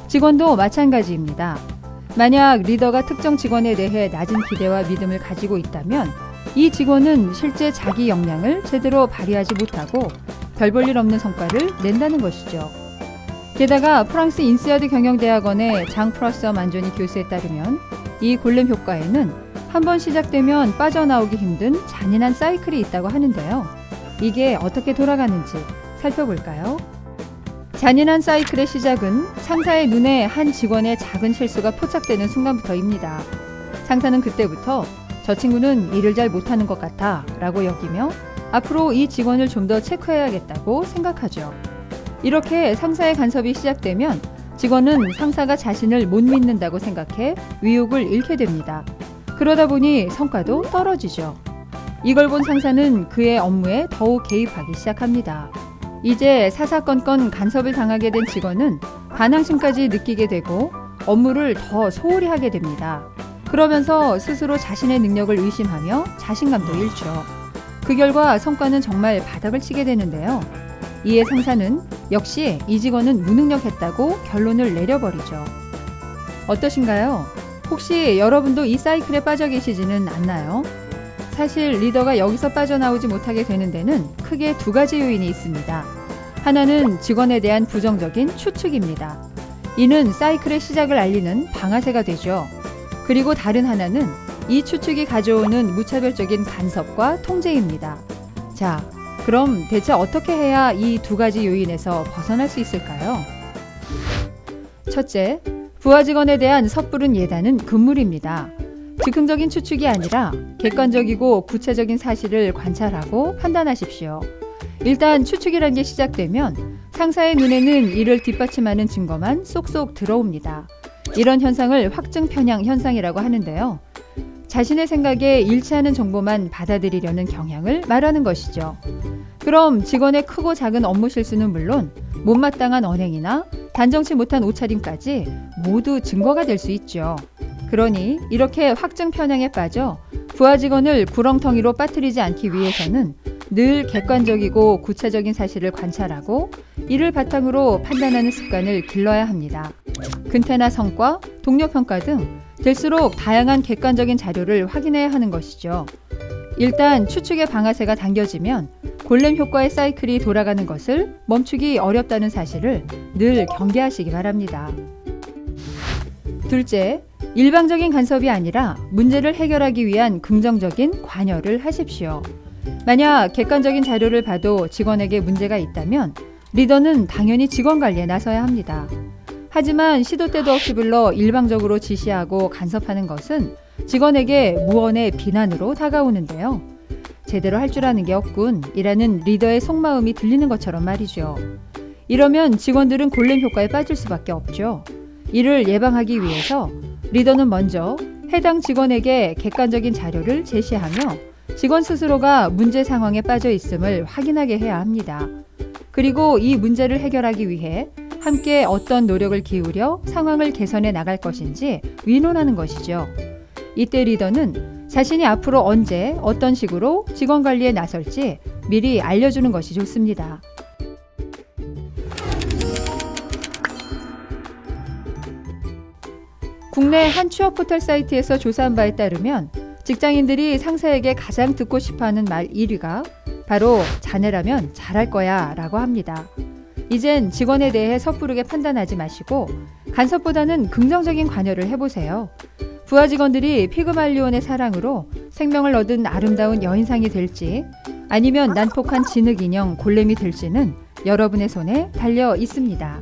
직원도 마찬가지입니다. 만약 리더가 특정 직원에 대해 낮은 기대와 믿음을 가지고 있다면 이 직원은 실제 자기 역량을 제대로 발휘하지 못하고 별 볼 일 없는 성과를 낸다는 것이죠. 게다가 프랑스 인시아드 경영대학원의 장 프라서 만조니 교수에 따르면 이 골렘 효과에는 한번 시작되면 빠져나오기 힘든 잔인한 사이클이 있다고 하는데요. 이게 어떻게 돌아가는지 살펴볼까요? 잔인한 사이클의 시작은 상사의 눈에 한 직원의 작은 실수가 포착되는 순간부터입니다. 상사는 그때부터 저 친구는 일을 잘 못하는 것 같아 라고 여기며 앞으로 이 직원을 좀 더 체크해야겠다고 생각하죠. 이렇게 상사의 간섭이 시작되면 직원은 상사가 자신을 못 믿는다고 생각해 위욕을 잃게 됩니다. 그러다 보니 성과도 떨어지죠. 이걸 본 상사는 그의 업무에 더욱 개입하기 시작합니다. 이제 사사건건 간섭을 당하게 된 직원은 반항심까지 느끼게 되고 업무를 더 소홀히 하게 됩니다. 그러면서 스스로 자신의 능력을 의심하며 자신감도 잃죠. 그 결과 성과는 정말 바닥을 치게 되는데요. 이에 상사는 역시 이 직원은 무능력했다고 결론을 내려버리죠. 어떠신가요? 혹시 여러분도 이 사이클에 빠져 계시지는 않나요? 사실 리더가 여기서 빠져나오지 못하게 되는 데는 크게 두 가지 요인이 있습니다. 하나는 직원에 대한 부정적인 추측입니다. 이는 사이클의 시작을 알리는 방아쇠가 되죠. 그리고 다른 하나는 이 추측이 가져오는 무차별적인 간섭과 통제입니다. 자, 그럼 대체 어떻게 해야 이 두 가지 요인에서 벗어날 수 있을까요? 첫째, 부하 직원에 대한 섣부른 예단은 금물입니다. 즉흥적인 추측이 아니라 객관적이고 구체적인 사실을 관찰하고 판단하십시오. 일단 추측이란 게 시작되면 상사의 눈에는 이를 뒷받침하는 증거만 쏙쏙 들어옵니다. 이런 현상을 확증 편향 현상이라고 하는데요. 자신의 생각에 일치하는 정보만 받아들이려는 경향을 말하는 것이죠. 그럼 직원의 크고 작은 업무 실수는 물론 못마땅한 언행이나 단정치 못한 옷차림까지 모두 증거가 될 수 있죠. 그러니 이렇게 확증 편향에 빠져 부하 직원을 구렁텅이로 빠뜨리지 않기 위해서는 늘 객관적이고 구체적인 사실을 관찰하고 이를 바탕으로 판단하는 습관을 길러야 합니다. 근태나 성과, 동료 평가 등 될수록 다양한 객관적인 자료를 확인해야 하는 것이죠. 일단 추측의 방아쇠가 당겨지면 골렘 효과의 사이클이 돌아가는 것을 멈추기 어렵다는 사실을 늘 경계하시기 바랍니다. 둘째, 일방적인 간섭이 아니라 문제를 해결하기 위한 긍정적인 관여를 하십시오. 만약 객관적인 자료를 봐도 직원에게 문제가 있다면 리더는 당연히 직원 관리에 나서야 합니다. 하지만 시도 때도 없이 불러 일방적으로 지시하고 간섭하는 것은 직원에게 무언의 비난으로 다가오는데요. 제대로 할 줄 아는 게 없군 이라는 리더의 속마음이 들리는 것처럼 말이죠. 이러면 직원들은 골렘 효과에 빠질 수밖에 없죠. 이를 예방하기 위해서 리더는 먼저 해당 직원에게 객관적인 자료를 제시하며 직원 스스로가 문제 상황에 빠져 있음을 확인하게 해야 합니다. 그리고 이 문제를 해결하기 위해 함께 어떤 노력을 기울여 상황을 개선해 나갈 것인지 의논하는 것이죠. 이때 리더는 자신이 앞으로 언제 어떤 식으로 직원 관리에 나설지 미리 알려주는 것이 좋습니다. 국내 한 취업 포털 사이트에서 조사한 바에 따르면 직장인들이 상사에게 가장 듣고 싶어하는 말 1위가 바로 자네라면 잘할 거야 라고 합니다. 이젠 직원에 대해 섣부르게 판단하지 마시고 간섭보다는 긍정적인 관여를 해보세요. 부하 직원들이 피그말리온의 사랑으로 생명을 얻은 아름다운 여인상이 될지 아니면 난폭한 진흙 인형 골렘이 될지는 여러분의 손에 달려 있습니다.